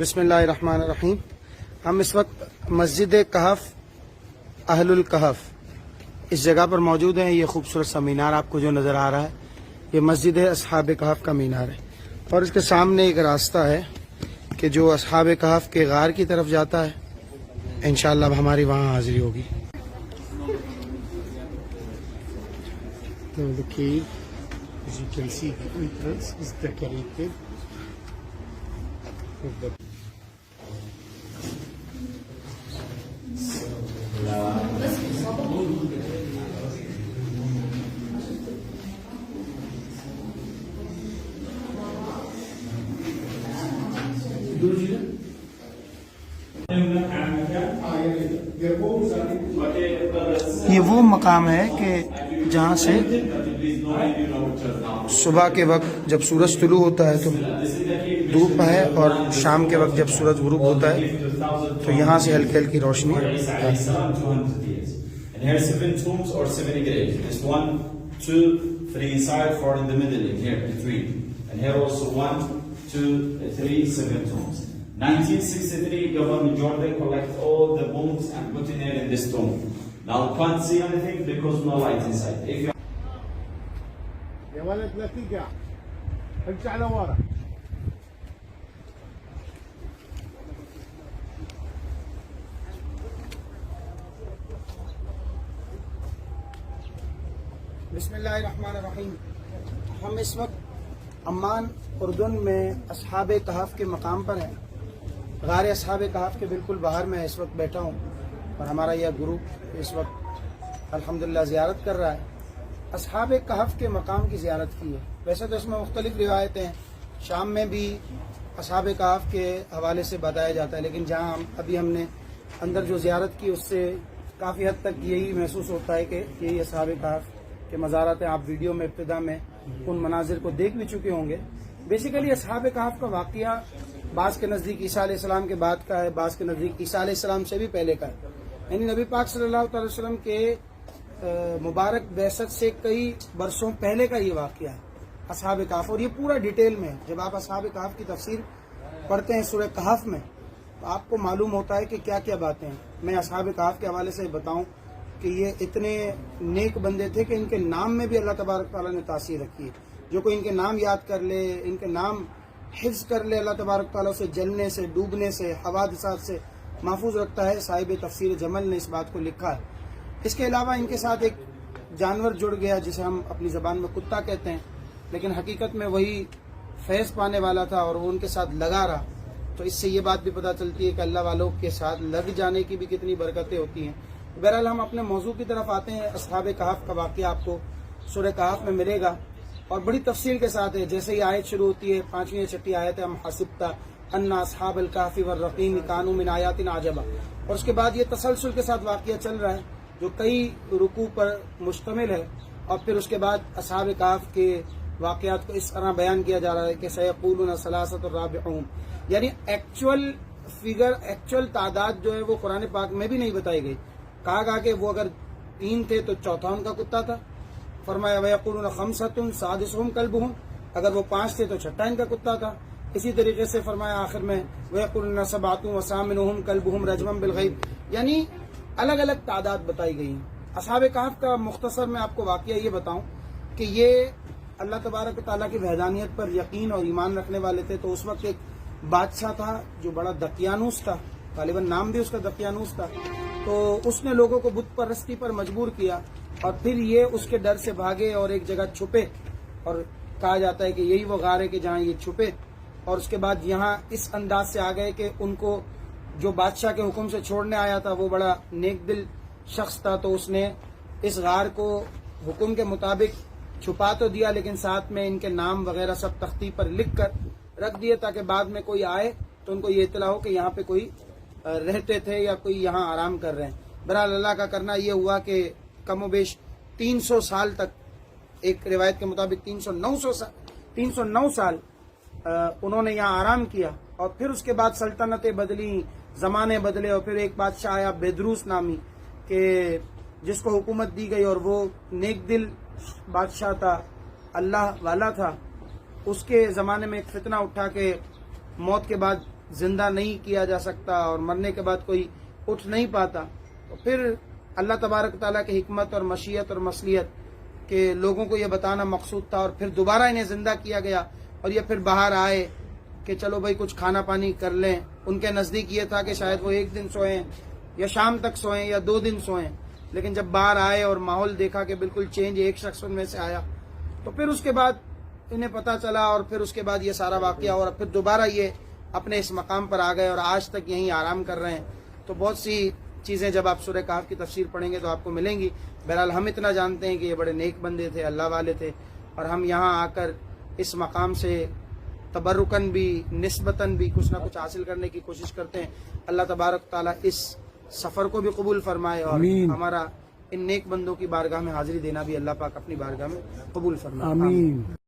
बिस्मिल्लाहिर्रहमानिर्रहीम। हम इस वक्त मस्जिद कहफ अहल उल कहफ इस जगह पर मौजूद हैं। ये खूबसूरत सा मीनार आपको जो नज़र आ रहा है, ये मस्जिद असहाब कहफ का मीनार है और इसके सामने एक रास्ता है कि जो असहाब कहफ के गार की तरफ जाता है। इंशाअल्लाह अब हमारी वहाँ हाजिरी होगी। The cave, as you can see, the entrance is decorated with the ये वो मकाम है कि जहाँ से सुबह के वक्त जब सूरज तुलू होता है तो धूप है और शाम के वक्त जब सूरज गुरूब होता है तो यहाँ से हल्की हल्की रोशनी है। 1963, Governor Jordan collect all the bombs and put in it in this tomb. Now can't see anything because no light inside. If you يا ولد لا تقع ارجع لورا. बिस्मिल्लाहिर्रहमानिर्रहीम। हम इस वक्त अम्मान उर्दून में असहाब कहफ के मकाम पर हैं। गार असहाब कहफ के बिल्कुल बाहर मैं इस वक्त बैठा हूँ और हमारा यह ग्रुप इस वक्त अल्हम्दुलिल्लाह ज़ियारत कर रहा है। असहाब कहफ के मकाम की ज़ियारत की है। वैसे तो इसमें मुख्तलिफ रिवायतें हैं, शाम में भी असहाब कहफ के हवाले से बताया जाता है, लेकिन जहाँ अभी हमने अंदर जो ज़ियारत की उससे काफ़ी हद तक यही महसूस होता है कि यही असहाब कहफ के मज़ारात हैं। आप वीडियो में इब्तिदा में उन मनाजिर को देख भी चुके होंगे। बेसिकली असहाब कहफ का वाक़या बाज़ के नज़दीक ईसा अलैहिस्सलाम के बाद का है, बाज़ के नज़दीक ईसा अलैहिस्सलाम से भी पहले का है। यानी नबी पाक सल्लल्लाहु अलैहि वसल्लम के मुबारक बैसत से कई बरसों पहले का ये वाक़या है असहाब कहफ। और ये पूरा डिटेल में जब आप असहाब कहफ की तफसीर पढ़ते हैं सूरह कहफ में तो आपको मालूम होता है कि क्या क्या बातें हैं। मैं असहाब कहफ के हवाले से बताऊँ कि ये इतने नेक बंदे थे कि इनके नाम में भी अल्लाह तबारक तआला ने तासीर रखी है। जो कोई इनके नाम याद कर ले, इनके नाम हिफ्ज़ कर ले, अल्लाह तबारक तआला उसे जलने से, डूबने से, हवादिसात से महफूज रखता है। साहिब तफसीर जमल ने इस बात को लिखा है। इसके अलावा इनके साथ एक जानवर जुड़ गया जिसे हम अपनी ज़बान में कुत्ता कहते हैं, लेकिन हकीकत में वही फैज़ पाने वाला था और वो उनके साथ लगा रहा। तो इससे ये बात भी पता चलती है कि अल्लाह वालों के साथ लग जाने की भी कितनी बरकतें होती हैं। बहरहाल हम अपने मौजू की तरफ आते हैं। असहाब कहफ का वाक़या आपको सूरह कहफ में मिलेगा और बड़ी तफसील के साथ है। जैसे ही आयत शुरू होती है, 5वीं या 6ठी आयत है, हम हसिबता अन्ना अस्हाबल कहफि वर्रक़ीम कानू मिन आयातिना अजबा। और उसके बाद ये तसलसल के साथ वाक़या चल रहा है जो कई रुकू पर मुश्तमिल है। और फिर उसके बाद असहाब कहफ के वाक़यात को इस तरह बयान किया जा रहा है कि सयक़ूलून सलासतुर राबिऊहम, यानी एक्चुअल फिगर, एक्चुअल तादाद जो है वो कुरान पाक में भी नहीं बताई गई। कहा गया कि वो अगर 3 थे तो चौथा उनका कुत्ता था। फरमाया वयक़ूलून खम्सतुन सादिसुहुम कल्बुहुम, अगर वो 5 थे तो छठा इनका कुत्ता था। इसी तरीके से फरमाया आखिर में वयक़ूलून सबअतुन वसामिनुहुम कल्बुहुम रजमन बिलग़ैब, यानी अलग अलग तादाद बताई गई। असहाब कहफ का मुख्तसर में आपको वाक़या ये बताऊं कि ये अल्लाह तबारक तआला की वहदानियत पर यकीन और ईमान रखने वाले थे। तो उस वक्त एक बादशाह था जो बड़ा दकियानूस था, गालिबन नाम भी उसका दकियानूस था। तो उसने लोगों को बुत परस्ती पर मजबूर किया और फिर ये उसके डर से भागे और एक जगह छुपे। और कहा जाता है कि यही वो गार है कि जहाँ ये छुपे। और उसके बाद यहाँ इस अंदाज से आ गए कि उनको जो बादशाह के हुक्म से छोड़ने आया था वो बड़ा नेक दिल शख्स था। तो उसने इस गार को हुक्म के मुताबिक छुपा तो दिया, लेकिन साथ में इनके नाम वगैरह सब तख्ती पर लिख कर रख दिए ताकि बाद में कोई आए तो उनको ये इत्तला हो कि यहाँ पे कोई रहते थे या कोई यहाँ आराम कर रहे हैं। बहरहाल अल्लाह का करना ये हुआ कि कमोबेश 300 साल तक, एक रिवायत के मुताबिक 309 साल उन्होंने यहाँ आराम किया। और फिर उसके बाद सल्तनतें बदली, ज़माने बदले और फिर एक बादशाह आया बेदरूस नामी के जिसको हुकूमत दी गई और वो नेक दिल बादशाह था, अल्लाह वाला था। उसके ज़माने में एक फितना उठा के मौत के बाद زندہ نہیں کیا جا سکتا اور مرنے کے بعد کوئی اٹھ نہیں پاتا، تو پھر اللہ تبارک تعالیٰ کی حکمت اور مشیت اور مصلیحت کہ لوگوں کو یہ بتانا مقصود تھا، اور پھر دوبارہ انہیں زندہ کیا گیا اور یہ پھر باہر آئے کہ چلو بھائی کچھ کھانا پانی کر لیں۔ ان کے نزدیک یہ تھا کہ شاید وہ ایک دن سوئیں یا شام تک سوئیں یا 2 دن سوئیں، لیکن جب باہر آئے اور ماحول دیکھا کہ بالکل چینج ایک شخص ان میں سے آیا، تو پھر اس کے بعد انہیں پتہ چلا اور پھر اس کے بعد یہ سارا واقعہ، اور پھر دوبارہ یہ اپنے اس مقام پر آ گئے اور آج تک یہیں آرام کر رہے ہیں۔ تو بہت سی چیزیں جب آپ سورہ کہف کی تفسیر پڑھیں گے تو آپ کو ملیں گی۔ بہرحال ہم اتنا جانتے ہیں کہ یہ بڑے نیک بندے تھے، اللہ والے تھے، اور ہم یہاں آ کر اس مقام سے تبرکن بھی نسبتاً بھی کچھ نہ کچھ حاصل کرنے کی کوشش کرتے ہیں۔ اللہ تبارک تعالیٰ اس سفر کو بھی قبول فرمائے اور آمین۔ ہمارا ان نیک بندوں کی بارگاہ میں حاضری دینا بھی اللہ پاک اپنی بارگاہ میں قبول فرمائے۔ آمین۔